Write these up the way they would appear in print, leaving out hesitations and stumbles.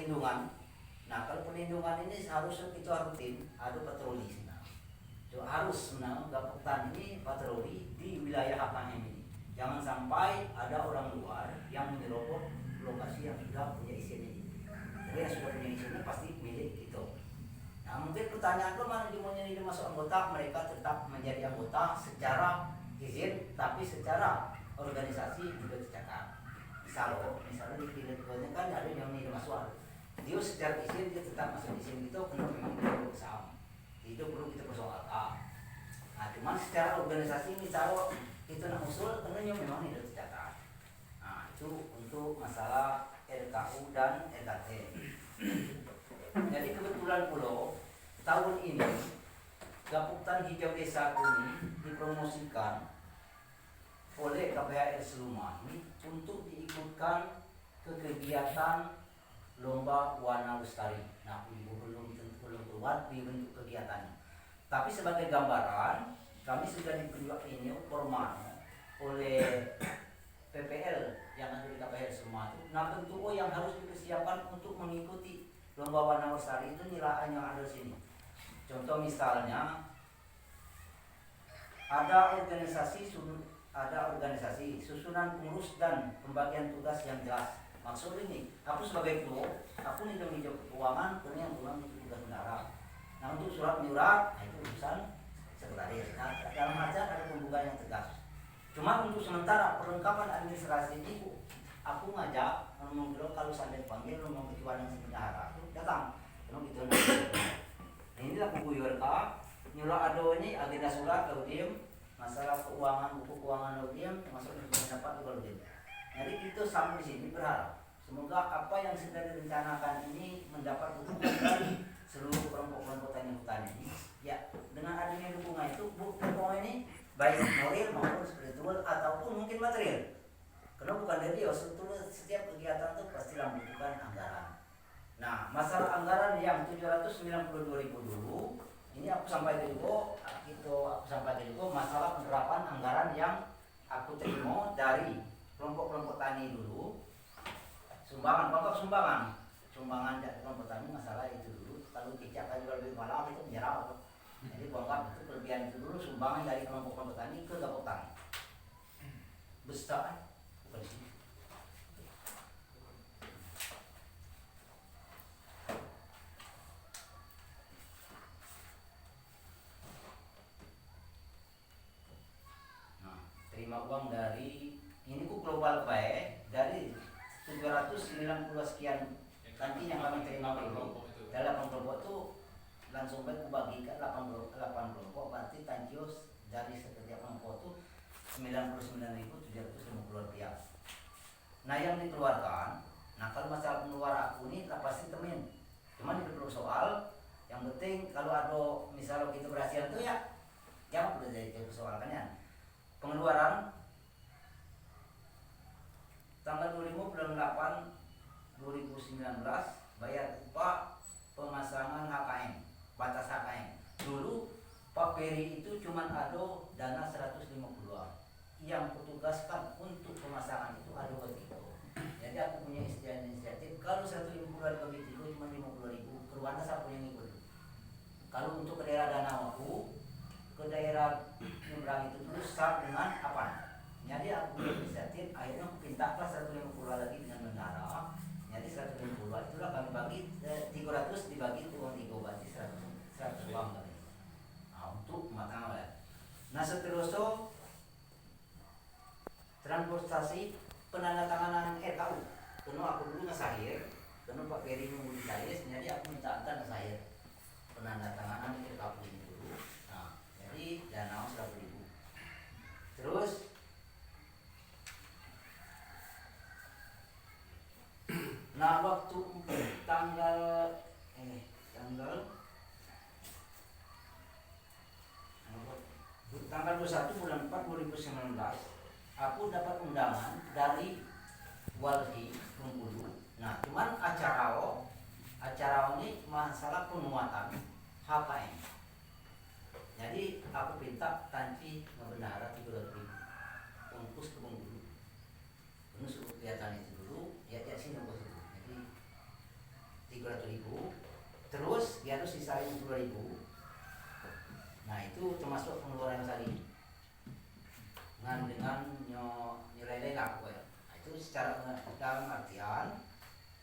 perlindungan. Nah kalau perlindungan ini seharusnya kita rutin ada patroli sih. So, harus gabungkan ini patroli di wilayah HKM ini. Jangan sampai ada orang luar yang menyerobot lokasi yang sudah punya izin ini. Jadi yang sudah punya izin ini pasti milik kita. Nah mungkin pertanyaan lo mana dimaunya ini masuk anggota, mereka tetap menjadi anggota secara izin, tapi secara organisasi juga tercatat. Misalnya di pilotnya kan ada yang ini masuk, dia secara izin dia tetap masuk izin itu karena memang dia bersama. Itu perlu kita persoalkan. Nah cuman secara organisasi misalnya itu nak usul tentunya memang tidak tercatat. Nah itu untuk masalah LKU dan LKT. Jadi kebetulan pulau tahun ini Gaputan Hijau Desa ini dipromosikan oleh KPHR Selumani untuk diikutkan ke kegiatan lomba warna lestari. Nah, ibu belum keluar di bentuk kegiatannya. Tapi sebagai gambaran, kami sudah ditunjuk ini formal oleh PPL yang ada di KPHR Selumani. Nah, bentuk yang harus dipersiapkan untuk mengikuti lomba warna lestari itu nilai yang ada di sini. Contoh misalnya ada organisasi susunan pengurus dan pembagian tugas yang jelas. Maksud ini, aku sebagai ketua, aku hijau keuangan, karena yang pulang itu tugas bendara. Nah untuk surat menyurat, nah itu urusan sekretaris. Nah dalam acara ada pembukaan yang tegas. Cuma untuk sementara perlengkapan administrasi ini, aku ngajak menunggu kalau sampai panggil ngomong ketua yang bendara, aku datang. Karena gitu nah inilah buku YRK, nyurat ado ini agenda surat kalau diem. Masalah keuangan, buku keuangan Laudium termasuk pendapat Laudium. Jadi itu sampai di sini berharap semoga apa yang sudah direncanakan ini mendapat dukungan dari seluruh kelompok-kelompok tani hutan ini. Ya, dengan adanya dukungan itu, dukungan ini baik moral maupun spiritual ataupun mungkin material. Karena bukan dari dia, sebetulnya setiap kegiatan itu pasti membutuhkan anggaran. Nah, masalah anggaran yang 792.000 dulu ini aku sampaikan juga masalah penerapan anggaran yang aku terima dari kelompok-kelompok tani dulu. Sumbangan dari kelompok tani masalah itu dulu. Kalau cicak juga lebih malam itu menyerap. Jadi bongkar itu kelebihan itu dulu sumbangan dari kelompok-kelompok tani ke Gaputan. Besar bukan sih. Terima uang dari ini ku global baik dari 790 sekian nanti yang kami terima ini dalam kelompok itu langsung baik ku bagikan 8 kelompok berarti tanjios dari setiap kelompok itu 99.750 rupiah. Nah yang dikeluarkan, nah kalau masalah pengeluaran aku ini tak pasti temen, cuman itu perlu soal yang penting kalau ada misalnya kita berhasil itu ya jangan udah jadi persoalan ya. Pengeluaran tanggal 25 bulan 8 2019 bayar upah pemasangan HKM, batas HKM. Dulu Pak Peri itu cuma ada dana 150 yang kutugaskan untuk pemasangan itu ada begitu. Jadi aku punya inisiatif kalau 150 bagi itu cuma 50.000 keluarga saya punya ngikut. Kalau untuk ke daerah Danau aku ke daerah Nyebrang itu dulu start dengan apa? Jadi aku punya inisiatif, akhirnya aku pinta kelas 150 lagi dengan bendara. Jadi 150 itulah kami bagi 300 dibagi uang 3 berarti 100 uang kami. Nah untuk matang ya. Nah seterusnya transportasi penandatanganan RKU. Karena aku dulu ngesahir, karena Pak Peri mengundi saya, jadi aku minta antar ngesahir penandatanganan RKU ini dulu. Nah jadi dana 100.000. Terus nah waktu tanggal 21 bulan 4 2019 aku dapat undangan dari Walhi Bengkulu. Nah cuman acara ini masalah penguatan HKM. Jadi aku minta tanci ngebendara 300.000 ongkos ke Bengkulu. Ini suruh kelihatan itu dulu, ya sini ongkos itu. Jadi dengan nilai laku ya. Nah, itu secara dalam artian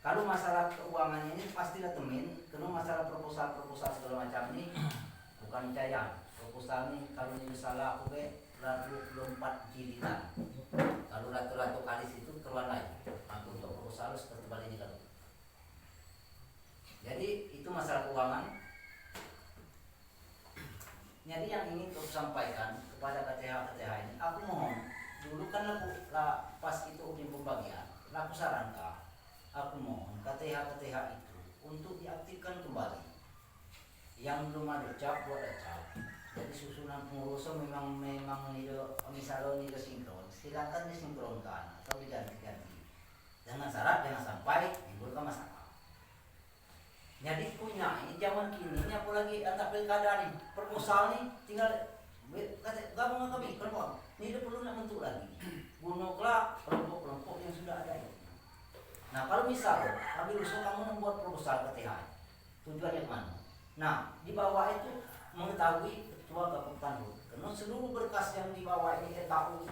kalau masalah keuangan ini pastilah temin, karena masalah proposal segala macam ini bukan percaya. Proposal ini kalau ini salah aku lalu 24 jilidan. Kalau ratu-ratu kali itu keluar lagi. Aku untuk proposal seperti balik di kalau. Jadi itu masalah keuangan. Jadi yang ingin aku sampaikan kepada KTH ini, aku mohon dulu kan pas itu di pembagian, aku sarankan, aku mohon KTH itu untuk diaktifkan kembali. Yang belum ada cap buat ada cap. Jadi susunan pengurusan memang misalnya ini sinkron, silakan disinkronkan atau diganti-ganti. Jangan syarat, jangan sampai menimbulkan masalah. Jadi punya ini zaman kini ini apalagi antar pilkada nih, proposal nih tinggal gabung kami kelompok. Ini perlu nak bentuk lagi. Bunuhlah kelompok-kelompok yang sudah ada ini. Nah kalau misal kami usul kamu membuat proposal KTH, tujuannya kemana? Nah di bawah itu mengetahui ketua Gabungan Hut. Karena seluruh berkas yang di bawah ini tahu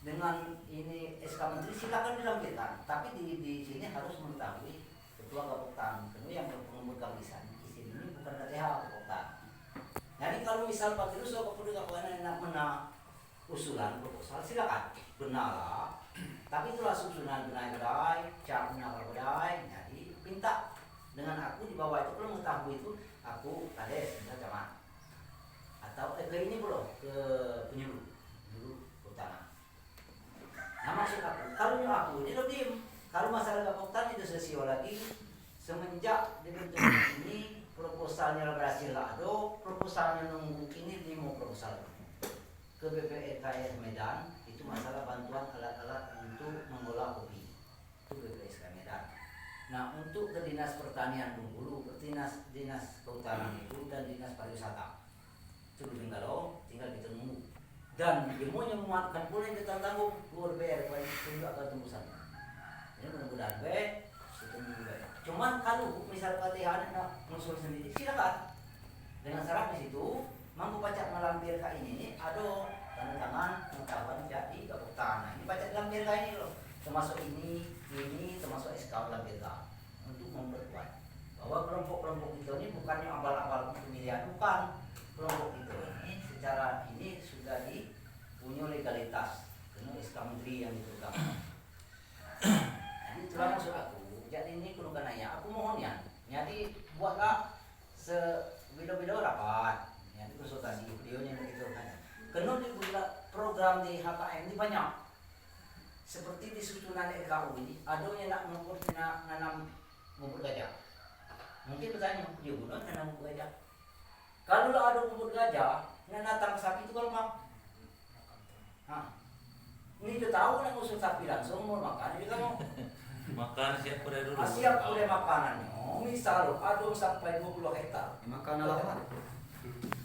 dengan ini SK Menteri silakan dilampirkan, tapi di sini harus mengetahui ketua Gabungan. Karena yang berpengemudi lisan di sini bukan KTH Gabungan. Jadi kalau misal Pak Dirus atau ketua Gabungan nak menang usulan proposal silakan benalah. Tapi itulah susunan benai-benai, cap benai-benai. Jadi minta dengan aku di bawah itu kalau mengetahui itu aku kades minta camat atau ke ini belum ke penyuluh dulu utama. Nah maksud aku kalau aku ini lebih kalau masalah Gabungan itu selesai lagi semenjak dibentuk ini proposalnya berhasil ada proposalnya nunggu ini 5 proposal ke BPSK Medan itu masalah bantuan alat-alat untuk mengolah kopi itu BPSK Medan. Nah untuk ke dinas pertanian Bengkulu, dinas kehutanan itu dan dinas pariwisata itu tinggal kita nunggu dan ilmu yang memuatkan pula yang kita tanggung luar biasa kalau itu akan tembusan. Ini mudah-mudahan itu juga. Cuman kalau misal KTH nak mengusul sendiri silakan dengan syarat di situ mampu baca melampir ini ada tanda tangan pengetahuan jadi Gabungan. Nah ini baca melampir ini loh termasuk ini termasuk SK melampir untuk memperkuat bahwa kelompok-kelompok itu ini bukannya abal-abal pemilihan, bukan. Kelompok itu ini secara ini sudah punya legalitas karena SK Menteri yang dipegang. Jadi itulah maksud aku. Jadi ini kudu kanaya. Aku mohon ya. Jadi buatlah video-video rapat. Jadi konsultasi videonya begitu kan. Karena di program di HKM ini banyak. Seperti di susunan RKU ini ada yang nak nanam bubur gajah. Mungkin bertanya, dia guna nanam bubur gajah. Kalau ada bubur gajah, nanam sapi itu kalau mak. Ini dia tahu nak usul sapi langsung mau makan dia kan mau. Makan siap pada dulu. Siap oleh makanannya. Misal ada sampai 20 hektar. Makan lahan.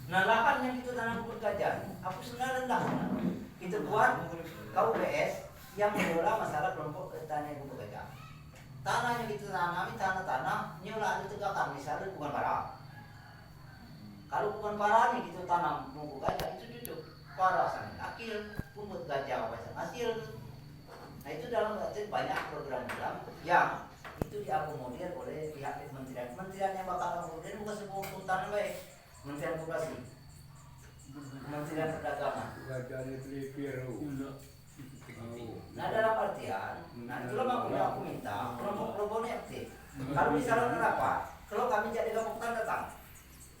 Nah lahan yang itu tanam bubur gajah, aku sebenarnya rendah. Kita buat KUPS yang mengelola masalah kelompok petani bubur gajah. Tanah yang kita tanami tanah-tanah nyola ada tegakan misalnya bukan parah. Kalau bukan parah nih kita tanam bubur gajah itu cocok. Parah sana akil bubur gajah macam hasil. Nah itu dalam arti banyak program-program yang itu diakomodir oleh pihak kementerian yang bakal akomodir bukan sebuah kehutanan baik Kementerian Koperasi, Kementerian Perdagangan. Nah dalam artian, nah itulah aku minta kelompok-kelompok ini aktif. Kalau misalnya rapat, kalau kami jadi Gabungan datang,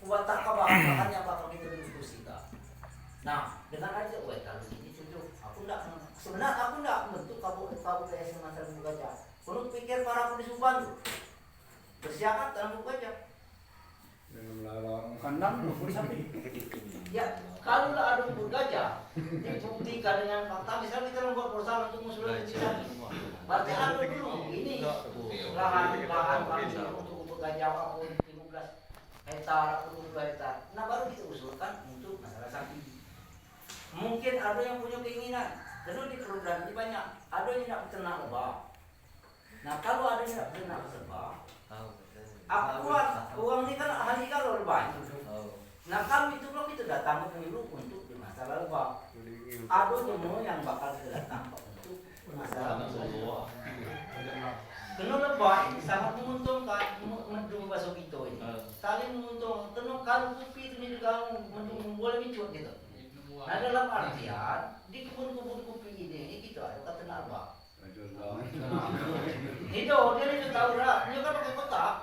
buat tak bahan yang bakal kita diskusikan. Nah dengan aja, kalau ini cocok, sebenarnya aku enggak bentuk KUPS masalah buku gajah. Kalau pikir para aku di Subang tuh bersiapan dalam buku gajah. Kandang bubur sapi. Ya, kalau ada bubur gajah, dibuktikan dengan fakta. Misalnya kita membuat perusahaan untuk mengusulkan sapi. Berarti ada dulu ini lahan kami untuk bubur gajah aku 15 hektar, 20 hektar. Nah baru kita usulkan untuk masalah sapi. Mungkin ada yang punya keinginan. Karena di program ini banyak. Ada yang tidak ternak lebah. Nah kalau ada yang tidak ternak lebah, aku buat uang ini kan hari kalau lebah. Nah kalau itu belum kita datang ke penyuluh untuk di masalah lebah. Ada demo yang bakal dua ini sangat menguntungkan mendung bakso pito ini. Saling menguntungkan. Tenung kalau kopi itu nih kalau mendung boleh micut gitu. Nah dalam artian di kebun-kebun kopi ini gitu ada kata apa? Itu dia itu tahu lah. Dia kan pakai kotak.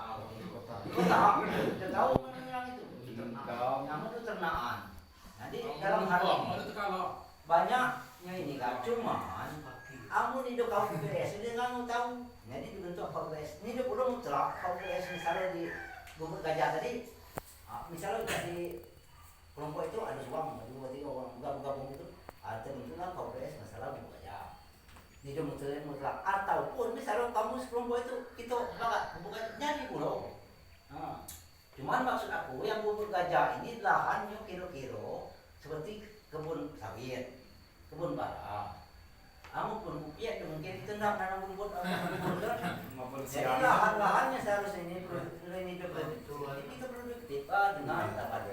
Kotak. Dia tahu mana yang itu. Nama itu ternaan. Nanti dalam hal ini banyaknya ini kan cuman amun itu kau PPS ini nggak tahu. Jadi dibentuk KPS. Ini dia belum mutlak KPS misalnya di Bubur Gajah tadi. Misalnya di kelompok itu ada suang, ada 2-3 orang gabung itu. Terbentuklah KPS masalah Bubur Gajah. Ini dia mutlak. Ataupun misalnya kamu sekelompok itu kita banget Bubur Gajah jadi pulau. Cuman maksud aku yang Bubur Gajah ini lahannya kira-kira seperti kebun sawit, kebun bara. Kamu pun ya mungkin itu nak nanam rumput jadi lahan-lahannya seharusnya ini produktif dengan apa